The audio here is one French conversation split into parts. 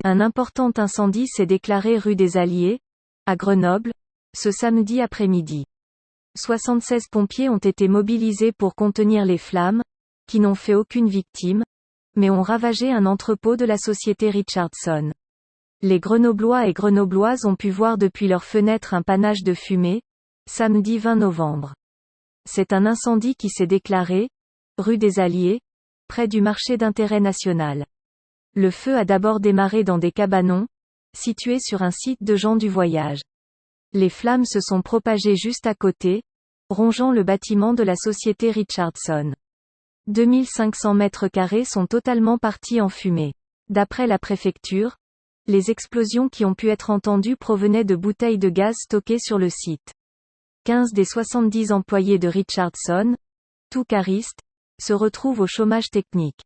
Un important incendie s'est déclaré rue des Alliés, à Grenoble, ce samedi après-midi. 76 pompiers ont été mobilisés pour contenir les flammes, qui n'ont fait aucune victime, mais ont ravagé un entrepôt de la société Richardson. Les Grenoblois et Grenobloises ont pu voir depuis leurs fenêtres un panache de fumée, samedi 20 novembre. C'est un incendie qui s'est déclaré, rue des Alliés, près du marché d'intérêt national. Le feu a d'abord démarré dans des cabanons, situés sur un site de gens du voyage. Les flammes se sont propagées juste à côté, rongeant le bâtiment de la société Richardson. 2500 mètres carrés sont totalement partis en fumée. D'après la préfecture, les explosions qui ont pu être entendues provenaient de bouteilles de gaz stockées sur le site. 15 des 70 employés de Richardson, tous caristes, se retrouvent au chômage technique.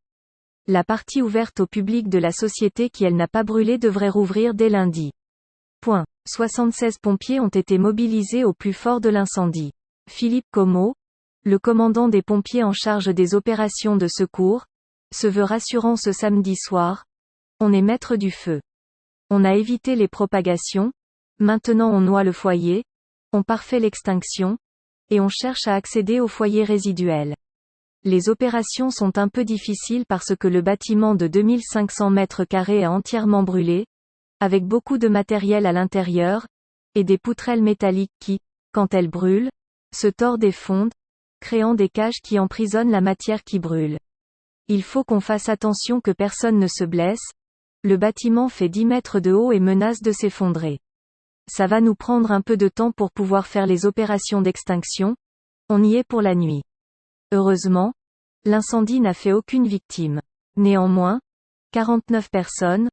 La partie ouverte au public de la société qui elle n'a pas brûlé devrait rouvrir dès lundi. 76 pompiers ont été mobilisés au plus fort de l'incendie. Philippe Comeau, le commandant des pompiers en charge des opérations de secours, se veut rassurant ce samedi soir. On est maître du feu. On a évité les propagations, maintenant on noie le foyer, on parfait l'extinction, et on cherche à accéder au foyer résiduel. Les opérations sont un peu difficiles parce que le bâtiment de 2500 mètres carrés a entièrement brûlé, avec beaucoup de matériel à l'intérieur, et des poutrelles métalliques qui, quand elles brûlent, se tordent et fondent, créant des cages qui emprisonnent la matière qui brûle. Il faut qu'on fasse attention que personne ne se blesse, le bâtiment fait 10 mètres de haut et menace de s'effondrer. Ça va nous prendre un peu de temps pour pouvoir faire les opérations d'extinction, on y est pour la nuit. Heureusement, l'incendie n'a fait aucune victime. Néanmoins, 49 personnes,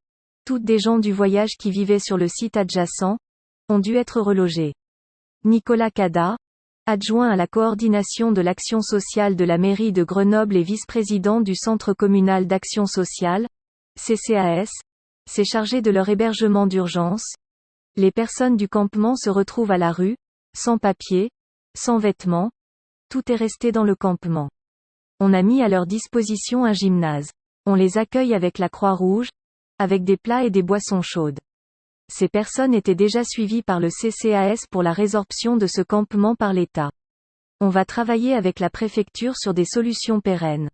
toutes des gens du voyage qui vivaient sur le site adjacent, ont dû être relogées. Nicolas Cada, adjoint à la coordination de l'action sociale de la mairie de Grenoble et vice-président du Centre communal d'action sociale, CCAS, s'est chargé de leur hébergement d'urgence. Les personnes du campement se retrouvent à la rue, sans papier, sans vêtements, tout est resté dans le campement. On a mis à leur disposition un gymnase. On les accueille avec la Croix-Rouge, avec des plats et des boissons chaudes. Ces personnes étaient déjà suivies par le CCAS pour la résorption de ce campement par l'État. On va travailler avec la préfecture sur des solutions pérennes.